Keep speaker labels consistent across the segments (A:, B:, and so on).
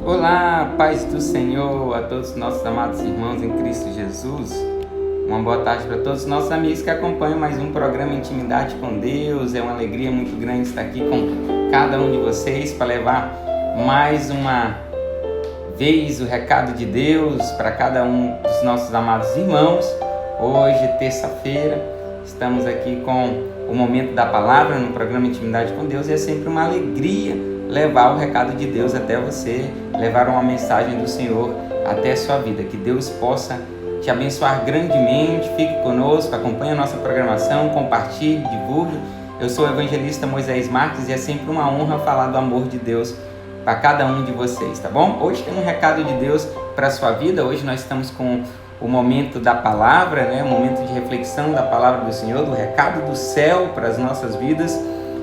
A: Olá, paz do Senhor a todos os nossos amados irmãos em Cristo Jesus. Uma boa tarde para todos os nossos amigos que acompanham mais um programa Intimidade com Deus. É uma alegria muito grande estar aqui com cada um de vocês para levar mais uma vez o recado de Deus para cada um dos nossos amados irmãos. Hoje, terça-feira, estamos aqui com o momento da palavra no programa Intimidade com Deus e é sempre uma alegria levar o recado de Deus até você, levar uma mensagem do Senhor até a sua vida. Que Deus possa te abençoar grandemente. Fique conosco, acompanhe a nossa programação, compartilhe, divulgue. Eu sou o evangelista Moisés Marques e é sempre uma honra falar do amor de Deus para cada um de vocês, tá bom? Hoje tem um recado de Deus para a sua vida. Hoje nós estamos com o momento da palavra, né? O momento de reflexão da palavra do Senhor, do recado do céu para as nossas vidas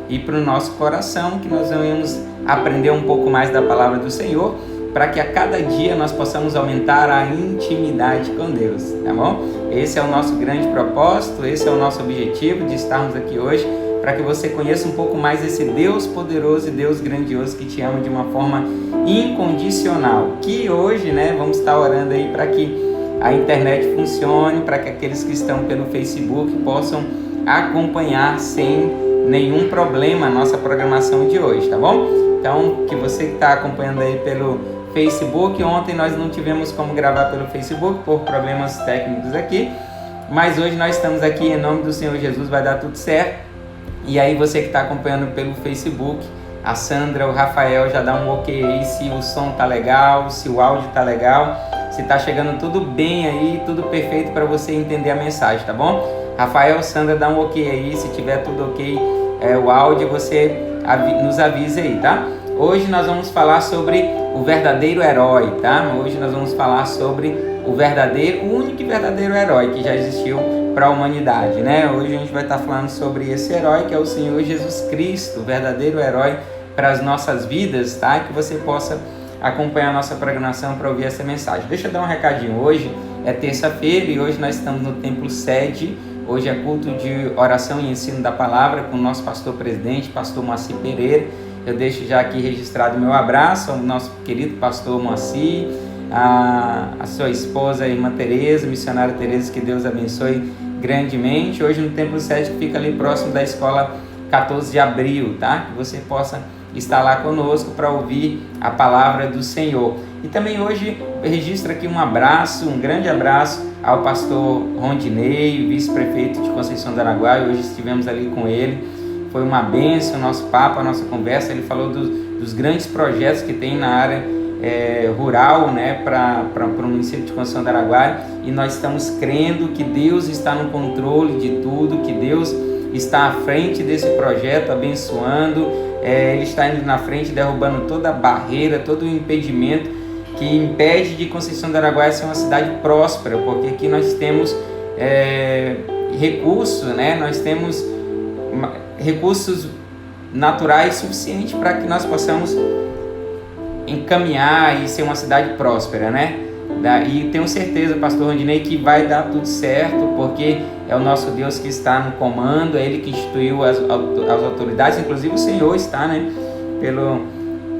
A: e para o nosso coração, que nós venhamos aprender um pouco mais da palavra do Senhor, para que a cada dia nós possamos aumentar a intimidade com Deus, tá bom? Esse é o nosso grande propósito, esse é o nosso objetivo de estarmos aqui hoje, para que você conheça um pouco mais esse Deus poderoso e Deus grandioso que te ama de uma forma incondicional. Que hoje, né, vamos estar orando aí para que a internet funcione, para que aqueles que estão pelo Facebook possam acompanhar sem nenhum problema a nossa programação de hoje, tá bom? Então, que você que está acompanhando aí pelo Facebook, ontem nós não tivemos como gravar pelo Facebook por problemas técnicos aqui, mas hoje nós estamos aqui em nome do Senhor Jesus, vai dar tudo certo. E aí você que está acompanhando pelo Facebook, a Sandra, o Rafael já dá um ok aí se o som tá legal, se o áudio tá legal, se tá chegando tudo bem aí, tudo perfeito para você entender a mensagem, tá bom? Rafael, Sandra, dá um ok aí, se tiver tudo ok, o áudio, você nos avisa aí, tá? Hoje nós vamos falar sobre o verdadeiro herói, tá? Hoje nós vamos falar sobre o único e verdadeiro herói que já existiu para a humanidade, né? Hoje a gente vai estar falando sobre esse herói que é o Senhor Jesus Cristo, o verdadeiro herói para as nossas vidas, tá? Que você possa acompanhar a nossa programação para ouvir essa mensagem. Deixa eu dar um recadinho. Hoje é terça-feira e hoje nós estamos no Templo Sede. Hoje é culto de oração e ensino da palavra com o nosso pastor presidente, pastor Moacir Pereira. Eu deixo já aqui registrado o meu abraço ao nosso querido pastor Moacir, a sua esposa, a irmã Tereza, missionária Tereza, que Deus abençoe grandemente. Hoje no Templo 7, que fica ali próximo da escola 14 de abril, tá? Que você possa estar lá conosco para ouvir a palavra do Senhor. E também hoje registra aqui um abraço, um grande abraço ao pastor Rondinei, vice-prefeito de Conceição do Araguaia. Hoje estivemos ali com ele, foi uma bênção o nosso papo, a nossa conversa. Ele falou dos grandes projetos que tem na área rural, né, para o município de Conceição do Araguaia, e nós estamos crendo que Deus está no controle de tudo, que Deus está à frente desse projeto, abençoando, Ele está indo na frente, derrubando toda a barreira, todo o impedimento que impede de Conceição do Araguaia ser uma cidade próspera, porque aqui nós temos recursos, né? Nós temos recursos naturais suficientes para que nós possamos encaminhar e ser uma cidade próspera, né? E tenho certeza, pastor Rondinei, que vai dar tudo certo, porque é o nosso Deus que está no comando, é Ele que instituiu as autoridades, inclusive o Senhor está, né?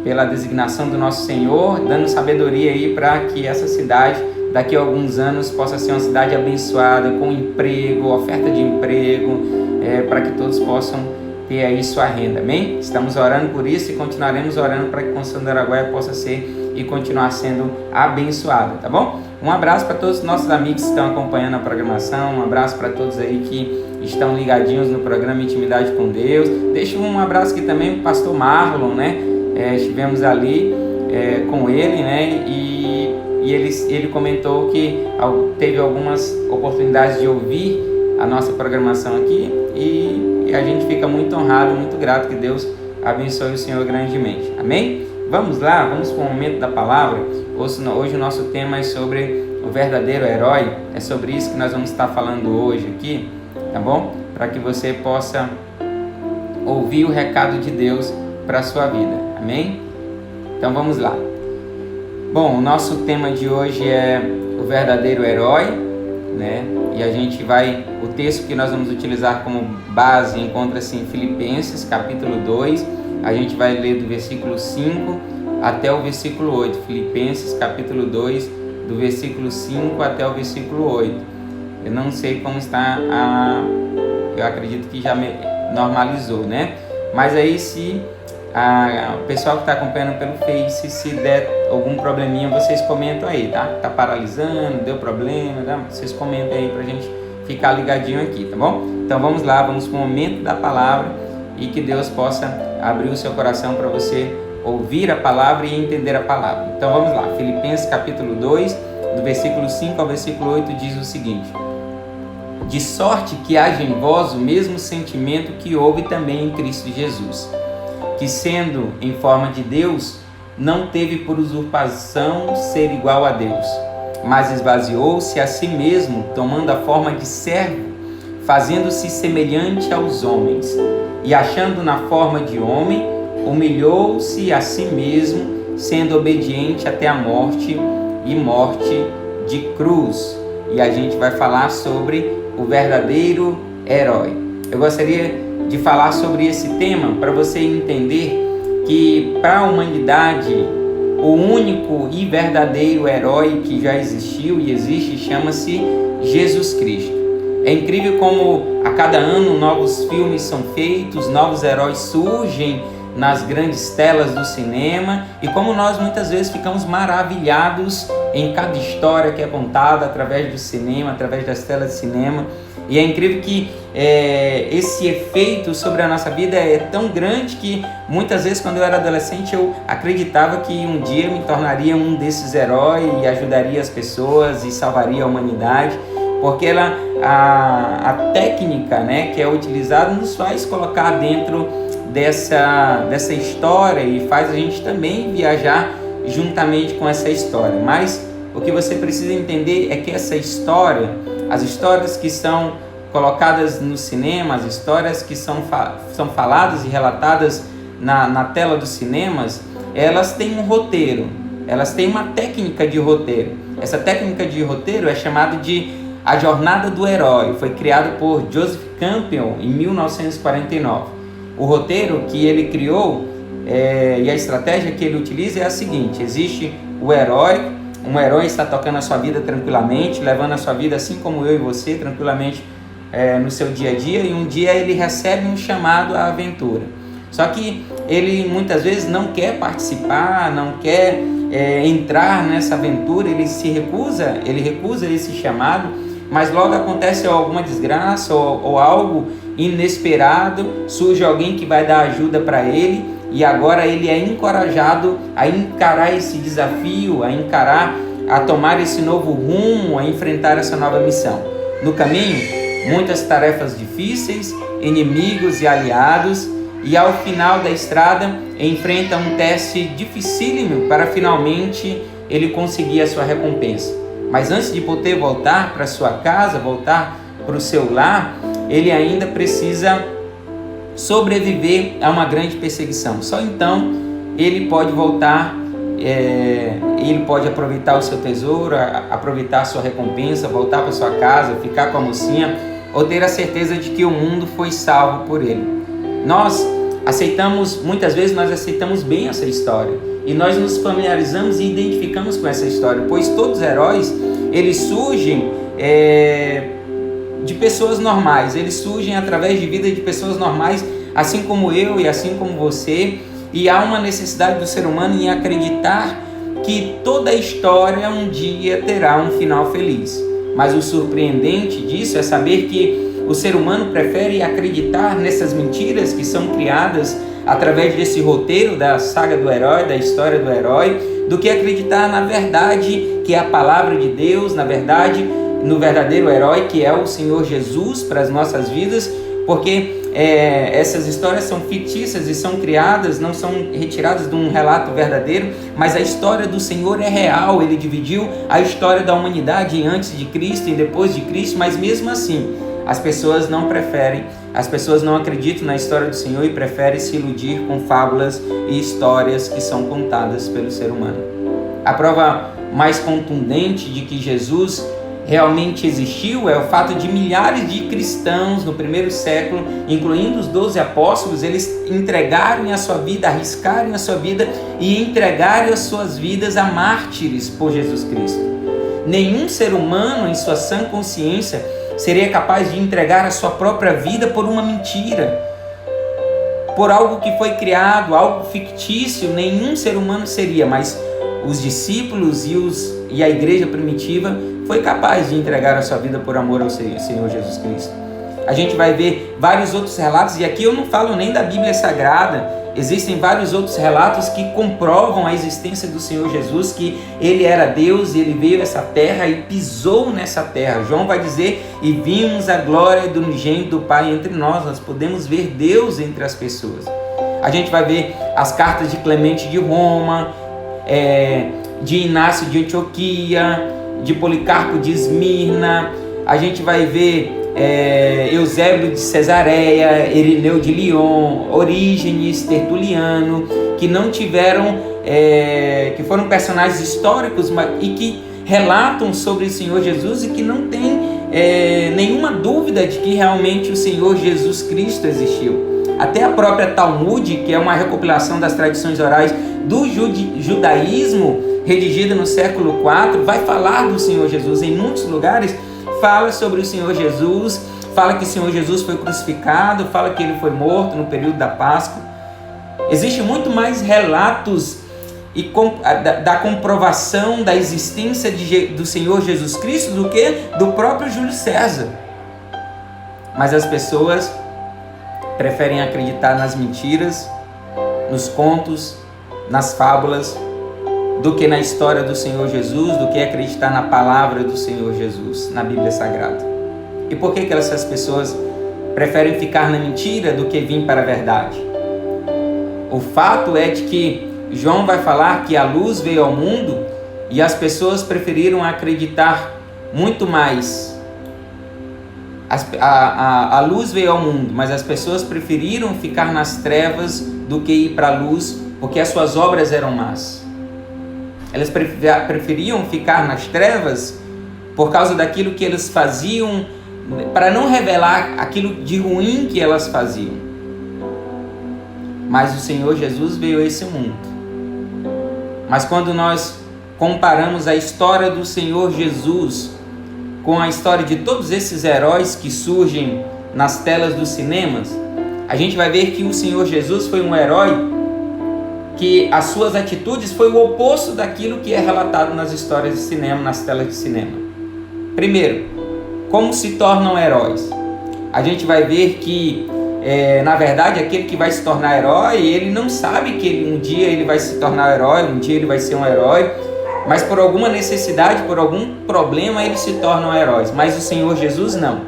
A: Pela designação do nosso Senhor, dando sabedoria aí para que essa cidade, daqui a alguns anos, possa ser uma cidade abençoada, com emprego, oferta de emprego, para que todos possam ter aí sua renda, amém? Estamos orando por isso e continuaremos orando para que Conceição do Araguaia possa ser e continuar sendo abençoada, tá bom? Um abraço para todos os nossos amigos que estão acompanhando a programação, um abraço para todos aí que estão ligadinhos no programa Intimidade com Deus. Deixa um abraço aqui também para o pastor Marlon, né? Estivemos ali com ele, né? E ele comentou que teve algumas oportunidades de ouvir a nossa programação aqui e a gente fica muito honrado, muito grato. Que Deus abençoe o Senhor grandemente, amém? Vamos lá, vamos para o momento da palavra. Hoje o nosso tema é sobre o verdadeiro herói, é sobre isso que nós vamos estar falando hoje aqui, tá bom? Para que você possa ouvir o recado de Deus para a sua vida, amém? Então vamos lá. Bom, o nosso tema de hoje é o verdadeiro herói, né? E o texto que nós vamos utilizar como base encontra-se em Filipenses capítulo 2, a gente vai ler do versículo 5 até o versículo 8. Filipenses capítulo 2, do versículo 5 até o versículo 8. Eu não sei como está eu acredito que já normalizou, né? Mas aí se o pessoal que está acompanhando pelo Face, se der algum probleminha, vocês comentam aí, tá? Tá paralisando, deu problema, tá? Vocês comentam aí pra gente ficar ligadinho aqui, tá bom? Então vamos lá, vamos para o momento da palavra e que Deus possa abrir o seu coração para você ouvir a palavra e entender a palavra. Então vamos lá, Filipenses capítulo 2, do versículo 5 ao versículo 8 diz o seguinte: de sorte que haja em vós o mesmo sentimento que houve também em Cristo Jesus, que sendo em forma de Deus, não teve por usurpação ser igual a Deus, mas esvaziou-se a si mesmo, tomando a forma de servo, fazendo-se semelhante aos homens, e achando na forma de homem, humilhou-se a si mesmo, sendo obediente até a morte e morte de cruz. E a gente vai falar sobre o verdadeiro herói. Eu gostaria de falar sobre esse tema para você entender que para a humanidade o único e verdadeiro herói que já existiu e existe chama-se Jesus Cristo. É incrível como a cada ano novos filmes são feitos, novos heróis surgem nas grandes telas do cinema e como nós muitas vezes ficamos maravilhados em cada história que é contada através do cinema, através das telas de cinema. E é incrível que esse efeito sobre a nossa vida é tão grande que muitas vezes quando eu era adolescente eu acreditava que um dia me tornaria um desses heróis e ajudaria as pessoas e salvaria a humanidade, porque a técnica, né, que é utilizada nos faz colocar dentro dessa história e faz a gente também viajar juntamente com essa história. Mas o que você precisa entender é que essa história, as histórias que são colocadas no cinema, as histórias que são faladas e relatadas na tela dos cinemas, elas têm um roteiro, elas têm uma técnica de roteiro. Essa técnica de roteiro é chamada de A Jornada do Herói, foi criado por Joseph Campbell em 1949. O roteiro que ele criou e a estratégia que ele utiliza é a seguinte: existe o herói, um herói está tocando a sua vida tranquilamente, levando a sua vida assim como eu e você, tranquilamente no seu dia a dia, e um dia ele recebe um chamado à aventura. Só que ele muitas vezes não quer participar, não quer entrar nessa aventura, ele recusa esse chamado, mas logo acontece alguma desgraça ou algo inesperado, surge alguém que vai dar ajuda para ele e agora ele é encorajado a encarar esse desafio, a tomar esse novo rumo, a enfrentar essa nova missão. No caminho, muitas tarefas difíceis, inimigos e aliados, e ao final da estrada enfrenta um teste dificílimo para finalmente ele conseguir a sua recompensa. Mas antes de poder voltar para sua casa, voltar para o seu lar, ele ainda precisa sobreviver a uma grande perseguição. Só então ele pode voltar, ele pode aproveitar o seu tesouro, aproveitar a sua recompensa, voltar para sua casa, ficar com a mocinha, ou ter a certeza de que o mundo foi salvo por ele. Muitas vezes nós aceitamos bem essa história e nós nos familiarizamos e identificamos com essa história, pois todos os heróis, eles surgem de pessoas normais, eles surgem através de vida de pessoas normais, assim como eu e assim como você, e há uma necessidade do ser humano em acreditar que toda a história um dia terá um final feliz. Mas o surpreendente disso é saber que o ser humano prefere acreditar nessas mentiras que são criadas através desse roteiro da saga do herói, da história do herói, do que acreditar na verdade que é a palavra de Deus, na verdade, no verdadeiro herói que é o Senhor Jesus para as nossas vidas, porque essas histórias são fictícias e são criadas, não são retiradas de um relato verdadeiro, mas a história do Senhor é real. Ele dividiu a história da humanidade antes de Cristo e depois de Cristo, mas mesmo assim as pessoas não acreditam na história do Senhor e preferem se iludir com fábulas e histórias que são contadas pelo ser humano. A prova mais contundente de que Jesus realmente existiu é o fato de milhares de cristãos no primeiro século, incluindo os 12 apóstolos, eles entregarem a sua vida, arriscarem a sua vida e entregarem as suas vidas a mártires por Jesus Cristo. Nenhum ser humano em sua sã consciência seria capaz de entregar a sua própria vida por uma mentira, por algo que foi criado, algo fictício. Nenhum ser humano seria, mas os discípulos e a igreja primitiva foi capaz de entregar a sua vida por amor ao Senhor Jesus Cristo. A gente vai ver vários outros relatos, e aqui eu não falo nem da Bíblia Sagrada, existem vários outros relatos que comprovam a existência do Senhor Jesus, que Ele era Deus e Ele veio a essa terra e pisou nessa terra. João vai dizer, e vimos a glória do unigênito do Pai entre nós. Nós podemos ver Deus entre as pessoas. A gente vai ver as cartas de Clemente de Roma, de Inácio de Antioquia, de Policarpo de Esmirna. A gente vai ver Eusébio de Cesareia, Irineu de Lyon, Orígenes, Tertuliano, que não tiveram, que foram personagens históricos e que relatam sobre o Senhor Jesus e que não tem nenhuma dúvida de que realmente o Senhor Jesus Cristo existiu. Até a própria Talmud, que é uma recopilação das tradições orais do judaísmo, redigida no século IV, vai falar do Senhor Jesus. Em muitos lugares fala sobre o Senhor Jesus, fala que o Senhor Jesus foi crucificado, fala que ele foi morto no período da Páscoa. Existe muito mais relatos da comprovação da existência do Senhor Jesus Cristo do que do próprio Júlio César. Mas as pessoas preferem acreditar nas mentiras, nos contos, nas fábulas, do que na história do Senhor Jesus, do que acreditar na palavra do Senhor Jesus, na Bíblia Sagrada. E por que essas pessoas preferem ficar na mentira do que vir para a verdade? O fato é de que João vai falar que a luz veio ao mundo e as pessoas preferiram acreditar muito mais. A luz veio ao mundo, mas as pessoas preferiram ficar nas trevas do que ir para a luz, porque as suas obras eram más. Elas preferiam ficar nas trevas por causa daquilo que eles faziam, para não revelar aquilo de ruim que elas faziam. Mas o Senhor Jesus veio a esse mundo. Mas quando nós comparamos a história do Senhor Jesus com a história de todos esses heróis que surgem nas telas dos cinemas, a gente vai ver que o Senhor Jesus foi um herói que as suas atitudes foi o oposto daquilo que é relatado nas histórias de cinema, nas telas de cinema. Primeiro, como se tornam heróis? A gente vai ver que, na verdade, aquele que vai se tornar herói, ele não sabe que um dia ele vai se tornar herói, um dia ele vai ser um herói, mas por alguma necessidade, por algum problema, eles se tornam heróis. Mas o Senhor Jesus não.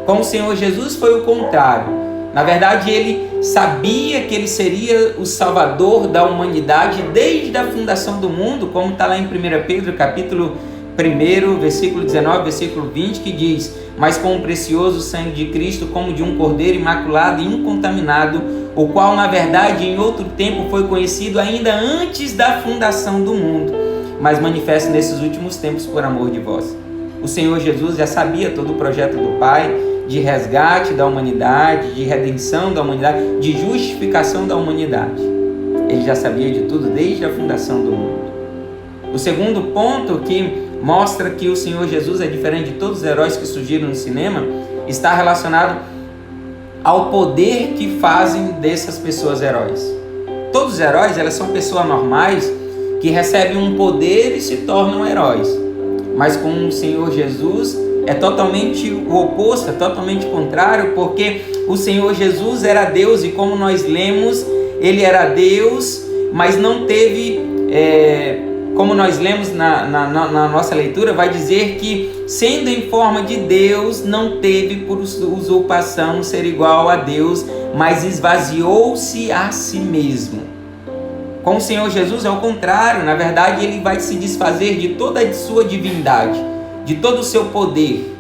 A: Como o Senhor Jesus foi o contrário. Na verdade, ele sabia que ele seria o Salvador da humanidade desde a fundação do mundo, como está lá em 1 Pedro, capítulo 1, versículo 19, versículo 20, que diz: mas com o precioso sangue de Cristo, como de um cordeiro imaculado e incontaminado, o qual, na verdade, em outro tempo foi conhecido ainda antes da fundação do mundo, mas manifesto nesses últimos tempos por amor de vós. O Senhor Jesus já sabia todo o projeto do Pai, de resgate da humanidade, de redenção da humanidade, de justificação da humanidade. Ele já sabia de tudo desde a fundação do mundo. O segundo ponto que mostra que o Senhor Jesus é diferente de todos os heróis que surgiram no cinema está relacionado ao poder que fazem dessas pessoas heróis. Todos os heróis, elas são pessoas normais que recebem um poder e se tornam heróis. Mas com o Senhor Jesus é totalmente o oposto, é totalmente contrário, porque o Senhor Jesus era Deus e, como nós lemos, ele era Deus, mas não teve, como nós lemos na nossa leitura, vai dizer que, sendo em forma de Deus, não teve por usurpação ser igual a Deus, mas esvaziou-se a si mesmo. Com o Senhor Jesus é o contrário. Na verdade, ele vai se desfazer de toda a sua divindade, de todo o seu poder,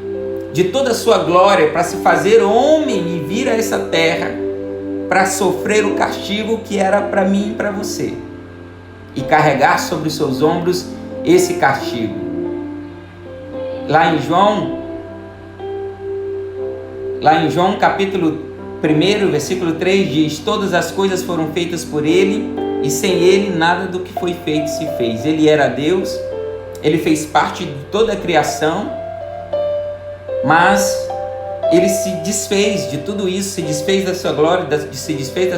A: de toda a sua glória, para se fazer homem e vir a essa terra para sofrer o castigo que era para mim e para você, e carregar sobre os seus ombros esse castigo. Lá em João capítulo 1, versículo 3 diz: todas as coisas foram feitas por ele, e sem ele nada do que foi feito se fez. Ele era Deus, ele fez parte de toda a criação, mas ele se desfez de tudo isso, se desfez da sua glória, se desfez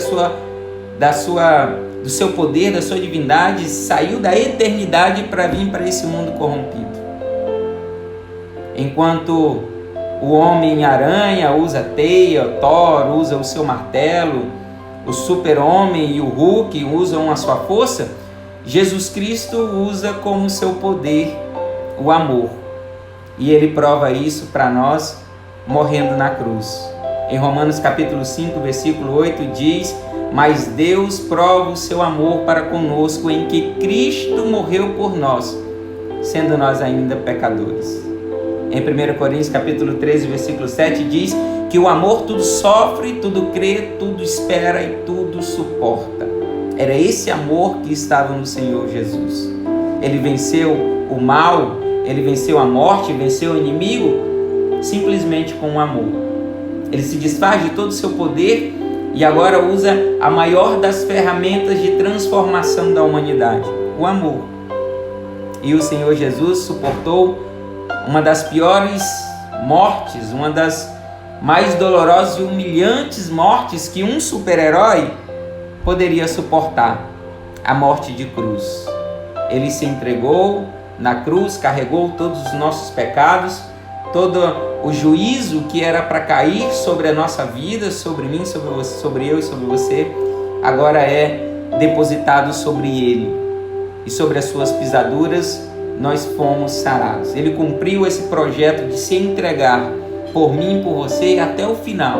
A: do seu poder, da sua divindade, saiu da eternidade para vir para esse mundo corrompido. Enquanto o Homem-Aranha usa a teia, o Thor usa o seu martelo, o Super-Homem e o Hulk usam a sua força, Jesus Cristo usa como seu poder o amor. E ele prova isso para nós morrendo na cruz. Em Romanos capítulo 5, versículo 8 diz: mas Deus prova o seu amor para conosco em que Cristo morreu por nós, sendo nós ainda pecadores. Em 1 Coríntios capítulo 13, versículo 7 diz que o amor tudo sofre, tudo crê, tudo espera e tudo suporta. Era esse amor que estava no Senhor Jesus. Ele venceu o mal, ele venceu a morte, venceu o inimigo simplesmente com o amor. Ele se desfaz de todo o seu poder e agora usa a maior das ferramentas de transformação da humanidade, o amor. E o Senhor Jesus suportou uma das piores mortes, uma das mais dolorosas e humilhantes mortes que um super-herói poderia suportar: a morte de cruz. Ele se entregou na cruz, carregou todos os nossos pecados, todo o juízo que era para cair sobre a nossa vida, sobre mim, sobre você, sobre eu e sobre você, agora é depositado sobre ele. E sobre as suas pisaduras nós fomos sarados. Ele cumpriu esse projeto de se entregar por mim e por você até o final,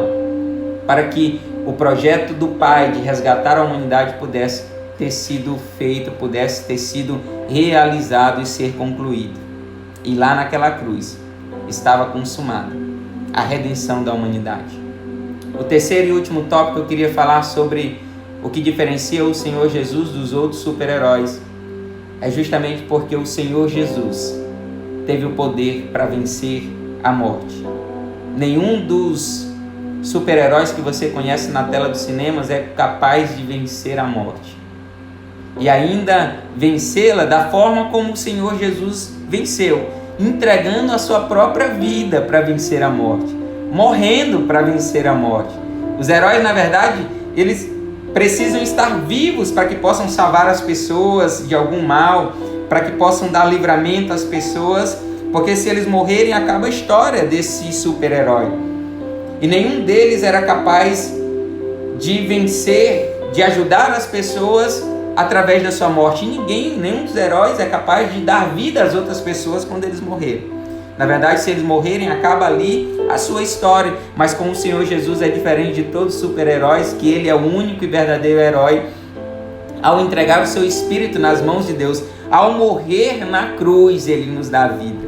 A: para que o projeto do Pai de resgatar a humanidade pudesse ter sido feito, pudesse ter sido realizado e ser concluído. E lá naquela cruz estava consumada a redenção da humanidade. O terceiro e último tópico eu queria falar sobre o que diferencia o Senhor Jesus dos outros super-heróis. É justamente porque o Senhor Jesus teve o poder para vencer a morte. Nenhum dos super-heróis que você conhece na tela dos cinemas é capaz de vencer a morte. E ainda vencê-la da forma como o Senhor Jesus venceu, entregando a sua própria vida para vencer a morte, morrendo para vencer a morte. Os heróis, na verdade, eles precisam estar vivos para que possam salvar as pessoas de algum mal, para que possam dar livramento às pessoas, porque se eles morrerem, acaba a história desse super-herói. E nenhum deles era capaz de vencer, de ajudar as pessoas através da sua morte. E nenhum dos heróis é capaz de dar vida às outras pessoas quando eles morrerem. Na verdade, se eles morrerem, acaba ali a sua história. Mas com o Senhor Jesus é diferente de todos os super-heróis, que ele é o único e verdadeiro herói. Ao entregar o seu espírito nas mãos de Deus, ao morrer na cruz, ele nos dá vida.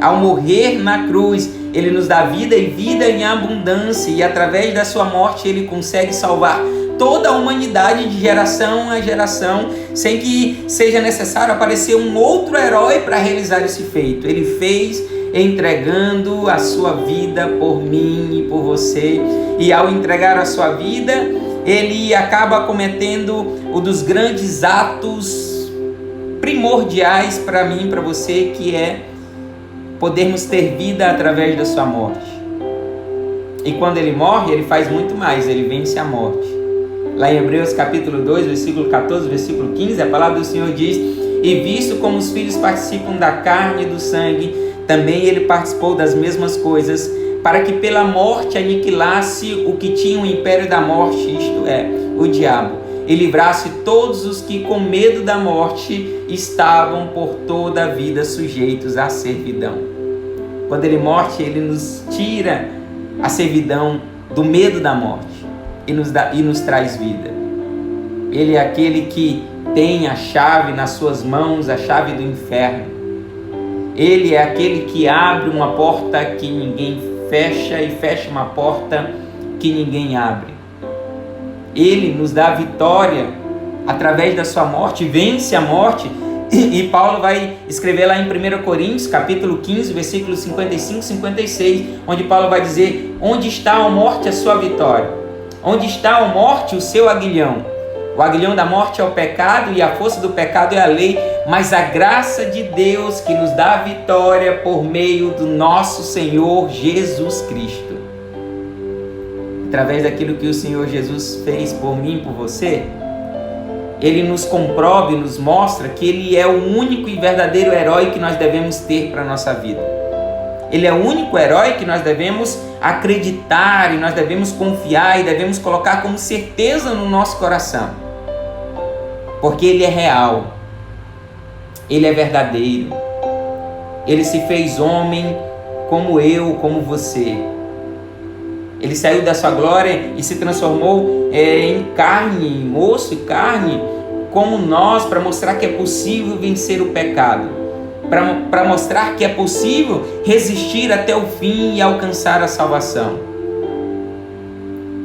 A: Ao morrer na cruz, ele nos dá vida e vida em abundância. E através da sua morte, ele consegue salvar toda a humanidade de geração a geração, sem que seja necessário aparecer um outro herói para realizar esse feito. Ele fez entregando a sua vida por mim e por você. E ao entregar a sua vida, ele acaba cometendo um dos grandes atos primordiais para mim e para você, que é podermos ter vida através da sua morte. E quando ele morre, ele faz muito mais, ele vence a morte. Lá em Hebreus capítulo 2, versículo 14, versículo 15, a palavra do Senhor diz: e visto como os filhos participam da carne e do sangue, também ele participou das mesmas coisas, para que pela morte aniquilasse o que tinha o império da morte, isto é, o diabo, e livrasse todos os que com medo da morte estavam por toda a vida sujeitos à servidão. Quando ele morre, ele nos tira a servidão do medo da morte e nos traz vida. Ele é aquele que tem a chave nas suas mãos, a chave do inferno. Ele é aquele que abre uma porta que ninguém fecha e fecha uma porta que ninguém abre. Ele nos dá vitória através da sua morte, vence a morte, E Paulo vai escrever lá em 1 Coríntios, capítulo 15, versículos 55 e 56, onde Paulo vai dizer: onde está a morte, a sua vitória? Onde está a morte, o seu aguilhão? O aguilhão da morte é o pecado e a força do pecado é a lei, mas a graça de Deus que nos dá a vitória por meio do nosso Senhor Jesus Cristo. Através daquilo que o Senhor Jesus fez por mim e por você, Ele nos comprova e nos mostra que Ele é o único e verdadeiro herói que nós devemos ter para a nossa vida. Ele é o único herói que nós devemos acreditar e nós devemos confiar e devemos colocar como certeza no nosso coração. Porque Ele é real, Ele é verdadeiro, Ele se fez homem como eu, como você. Ele saiu da sua glória e se transformou em carne, em osso e carne, como nós, para mostrar que é possível vencer o pecado, para mostrar que é possível resistir até o fim e alcançar a salvação.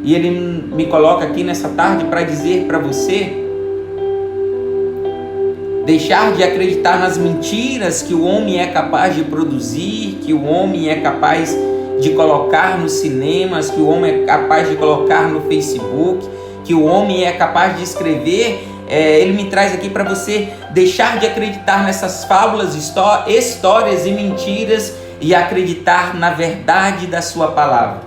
A: E Ele me coloca aqui nessa tarde para dizer para você: deixar de acreditar nas mentiras que o homem é capaz de produzir, que o homem é capaz de colocar nos cinemas, que o homem é capaz de colocar no Facebook, que o homem é capaz de escrever. Ele me traz aqui para você deixar de acreditar nessas fábulas, histórias e mentiras e acreditar na verdade da sua palavra.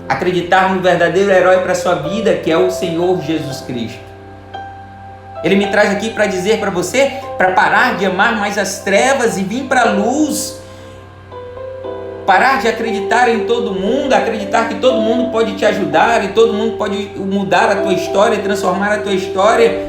A: Acreditar no verdadeiro herói para a sua vida, que é o Senhor Jesus Cristo. Ele me traz aqui para dizer para você, para parar de amar mais as trevas e vir para a luz. Parar de acreditar em todo mundo, acreditar que todo mundo pode te ajudar e todo mundo pode mudar a tua história e transformar a tua história.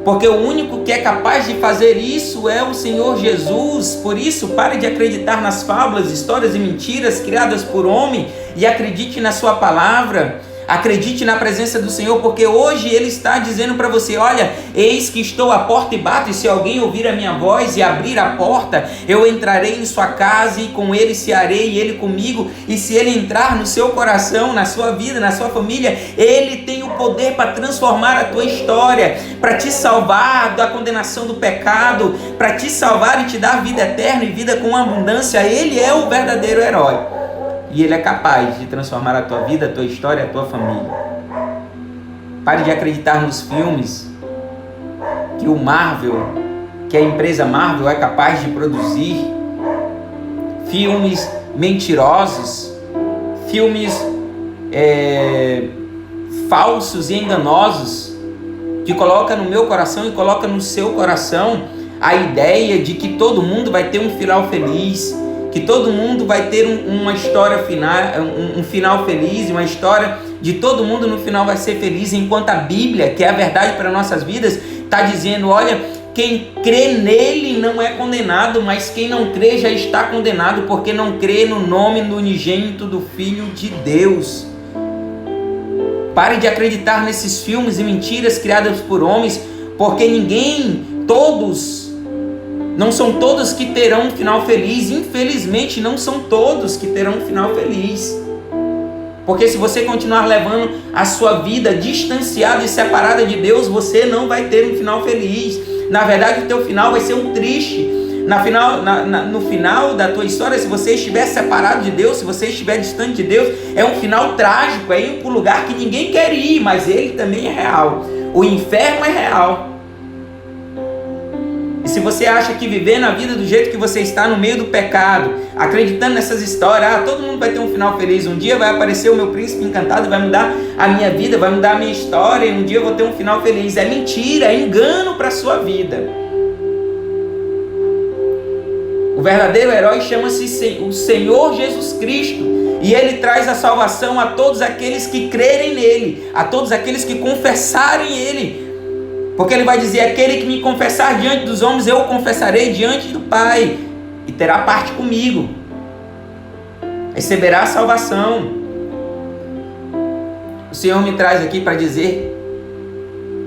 A: Porque o único que é capaz de fazer isso é o Senhor Jesus. Por isso, pare de acreditar nas fábulas, histórias e mentiras criadas por homem e acredite na sua palavra. Acredite na presença do Senhor, porque hoje Ele está dizendo para você: olha, eis que estou à porta e bato, e se alguém ouvir a minha voz e abrir a porta, eu entrarei em sua casa e com ele cearei e ele comigo. E se ele entrar no seu coração, na sua vida, na sua família, ele tem o poder para transformar a tua história, para te salvar da condenação do pecado, para te salvar e te dar vida eterna e vida com abundância. Ele é o verdadeiro herói. E Ele é capaz de transformar a tua vida, a tua história, a tua família. Pare de acreditar nos filmes que o Marvel, que a empresa Marvel é capaz de produzir. Filmes mentirosos, filmes falsos e enganosos, que coloca no meu coração e coloca no seu coração a ideia de que todo mundo vai ter um final feliz, que todo mundo vai ter uma história final, um final feliz, uma história de todo mundo no final vai ser feliz, enquanto a Bíblia, que é a verdade para nossas vidas, está dizendo: olha, quem crê nele não é condenado, mas quem não crê já está condenado, porque não crê no nome do unigênito do Filho de Deus. Pare de acreditar nesses filmes e mentiras criadas por homens, porque não são todos que terão um final feliz. Infelizmente, não são todos que terão um final feliz. Porque se você continuar levando a sua vida distanciada e separada de Deus, você não vai ter um final feliz. Na verdade, o teu final vai ser um triste. No final da tua história, se você estiver separado de Deus, se você estiver distante de Deus, é um final trágico, é ir para um lugar que ninguém quer ir, mas ele também é real. O inferno é real. E se você acha que viver na vida do jeito que você está, no meio do pecado, acreditando nessas histórias, todo mundo vai ter um final feliz, um dia vai aparecer o meu príncipe encantado, vai mudar a minha vida, vai mudar a minha história, e um dia eu vou ter um final feliz. É mentira, é engano para a sua vida. O verdadeiro herói chama-se o Senhor Jesus Cristo, e Ele traz a salvação a todos aqueles que crerem nele, a todos aqueles que confessarem Ele. Porque Ele vai dizer: aquele que me confessar diante dos homens, eu o confessarei diante do Pai, e terá parte comigo, receberá a salvação. O Senhor me traz aqui para dizer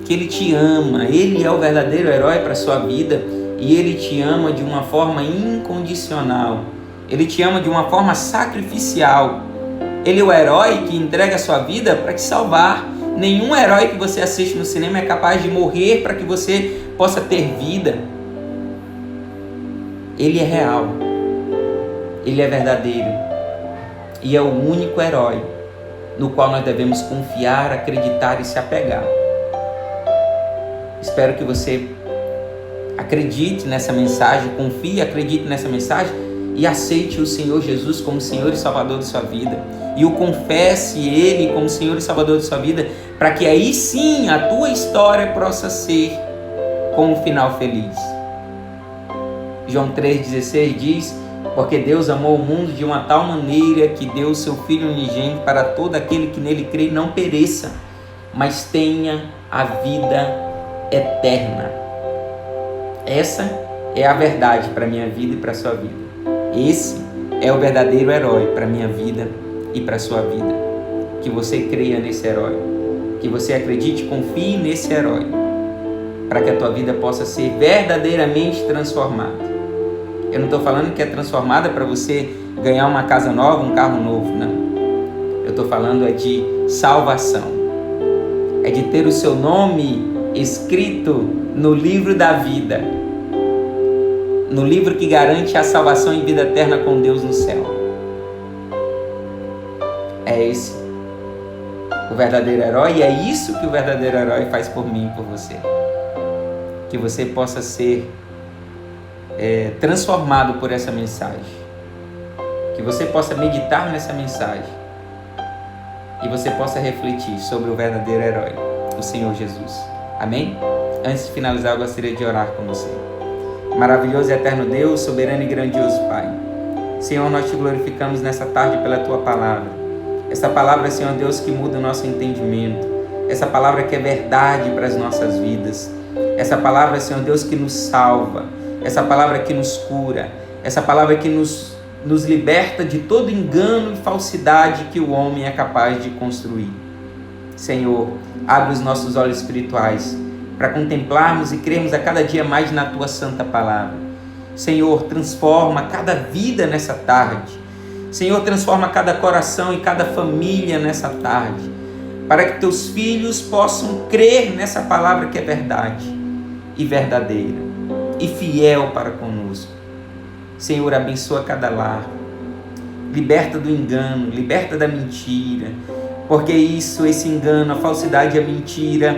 A: que Ele te ama. Ele é o verdadeiro herói para a sua vida, e Ele te ama de uma forma incondicional. Ele te ama de uma forma sacrificial. Ele é o herói que entrega a sua vida para te salvar. Nenhum herói que você assiste no cinema é capaz de morrer para que você possa ter vida. Ele é real, ele é verdadeiro e é o único herói no qual nós devemos confiar, acreditar e se apegar. Espero que você acredite nessa mensagem, confie, acredite nessa mensagem e aceite o Senhor Jesus como Senhor e Salvador de sua vida. E o confesse Ele como Senhor e Salvador de sua vida, para que aí sim a tua história possa ser com um final feliz. João 3,16 diz: porque Deus amou o mundo de uma tal maneira que deu o seu Filho unigênito para todo aquele que nele crê e não pereça, mas tenha a vida eterna. Essa é a verdade para a minha vida e para a sua vida. Esse é o verdadeiro herói para a minha vida e para a sua vida. Que você creia nesse herói, que você acredite e confie nesse herói, para que a tua vida possa ser verdadeiramente transformada. Eu não estou falando que é transformada para você ganhar uma casa nova, um carro novo, não. Eu estou falando de salvação. É de ter o seu nome escrito no livro da vida, no livro que garante a salvação e vida eterna com Deus no céu. É esse o verdadeiro herói, e é isso que o verdadeiro herói faz por mim e por você. Que você possa ser transformado por essa mensagem, que você possa meditar nessa mensagem e você possa refletir sobre o verdadeiro herói, o Senhor Jesus. Amém? Antes de finalizar, eu gostaria de orar com você. Maravilhoso e eterno Deus, soberano e grandioso Pai, Senhor, nós te glorificamos nessa tarde pela Tua palavra. Essa palavra, Senhor Deus, que muda o nosso entendimento. Essa palavra que é verdade para as nossas vidas. Essa palavra, Senhor Deus, que nos salva. Essa palavra que nos cura. Essa palavra que nos liberta de todo engano e falsidade que o homem é capaz de construir. Senhor, abre os nossos olhos espirituais para contemplarmos e crermos a cada dia mais na Tua santa palavra. Senhor, transforma cada vida nessa tarde. Senhor, transforma cada coração e cada família nessa tarde, para que Teus filhos possam crer nessa palavra que é verdade e verdadeira e fiel para conosco. Senhor, abençoa cada lar, liberta do engano, liberta da mentira, porque esse engano, a falsidade e a mentira,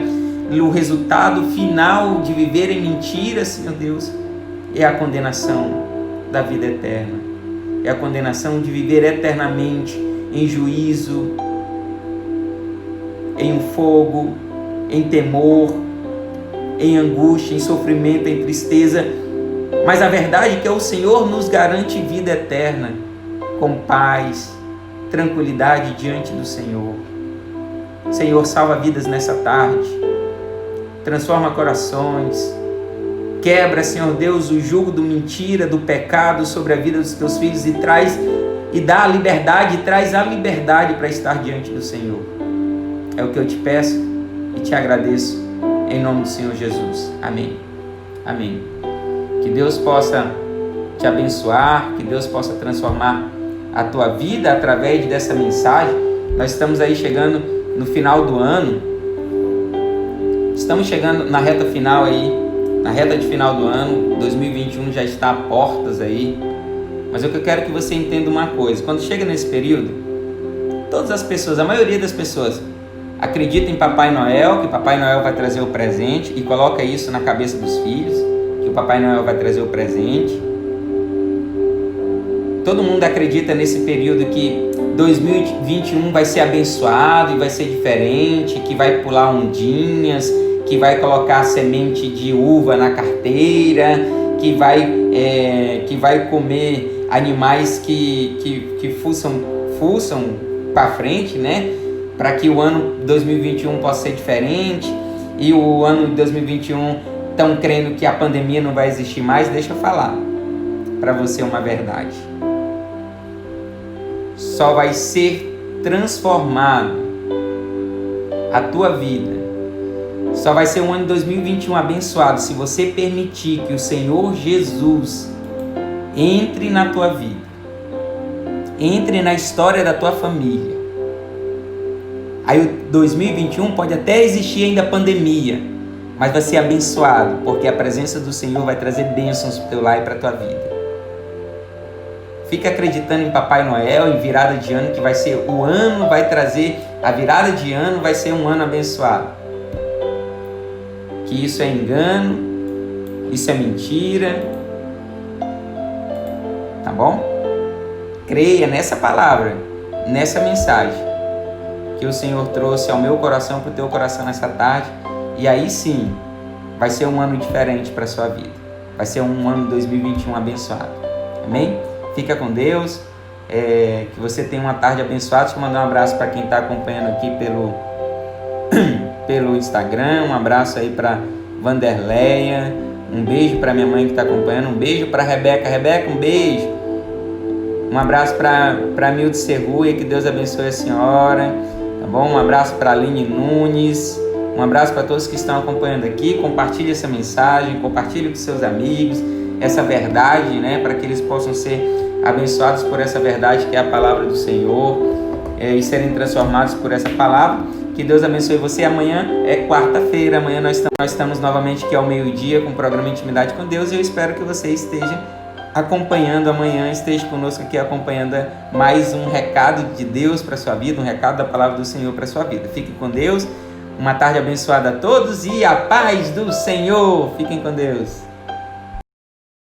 A: o resultado final de viver em mentira, Senhor Deus, é a condenação da vida eterna, é a condenação de viver eternamente em juízo, em fogo, em temor, em angústia, em sofrimento, em tristeza. Mas a verdade é que o Senhor nos garante vida eterna, com paz, tranquilidade diante do Senhor. Senhor, salva vidas nessa tarde, transforma corações, quebra, Senhor Deus, o jugo do mentira, do pecado sobre a vida dos Teus filhos e dá a liberdade, traz a liberdade para estar diante do Senhor. É o que eu te peço e te agradeço em nome do Senhor Jesus. Amém. Amém. Que Deus possa te abençoar, que Deus possa transformar a tua vida através dessa mensagem. Nós estamos aí chegando no final do ano. Estamos chegando na reta final aí, na reta de final do ano. 2021 já está a portas aí. Mas eu quero que você entenda uma coisa. Quando chega nesse período, todas as pessoas, a maioria das pessoas, acredita em Papai Noel, que Papai Noel vai trazer o presente e coloca isso na cabeça dos filhos, que o Papai Noel vai trazer o presente. Todo mundo acredita nesse período que 2021 vai ser abençoado e vai ser diferente, que vai pular ondinhas, que vai colocar semente de uva na carteira, que vai comer animais que fuçam para frente, né? Para que o ano 2021 possa ser diferente. E o ano de 2021 estão crendo que a pandemia não vai existir mais. Deixa eu falar para você uma verdade. Só vai ser transformado a tua vida. Só vai ser um ano de 2021 abençoado se você permitir que o Senhor Jesus entre na tua vida, entre na história da tua família. Aí o 2021 pode até existir ainda pandemia, mas vai ser abençoado, porque a presença do Senhor vai trazer bênçãos para o teu lar e para a tua vida. Fica acreditando em Papai Noel, em virada de ano, que vai ser o ano, vai trazer, a virada de ano vai ser um ano abençoado. Que isso é engano, isso é mentira, tá bom? Creia nessa palavra, nessa mensagem que o Senhor trouxe ao meu coração, para o teu coração nessa tarde, e aí sim, vai ser um ano diferente para a sua vida. Vai ser um ano 2021 abençoado. Amém? Fica com Deus, que você tenha uma tarde abençoada. Deixa eu mandar um abraço para quem está acompanhando aqui pelo Instagram, um abraço aí para Vanderleia, um beijo para minha mãe que está acompanhando, um beijo para Rebeca, um beijo, um abraço para Milde Serruia, que Deus abençoe a senhora, tá bom? Um abraço para Aline Nunes, um abraço para todos que estão acompanhando aqui. Compartilhe essa mensagem, compartilhe com seus amigos essa verdade, né, para que eles possam ser abençoados por essa verdade que é a palavra do Senhor, e serem transformados por essa palavra. Que Deus abençoe você. Amanhã é quarta-feira, amanhã nós estamos novamente aqui ao meio-dia com o programa Intimidade com Deus, e eu espero que você esteja acompanhando amanhã, esteja conosco aqui acompanhando mais um recado de Deus para a sua vida, um recado da palavra do Senhor para a sua vida. Fique com Deus, uma tarde abençoada a todos e a paz do Senhor. Fiquem com Deus.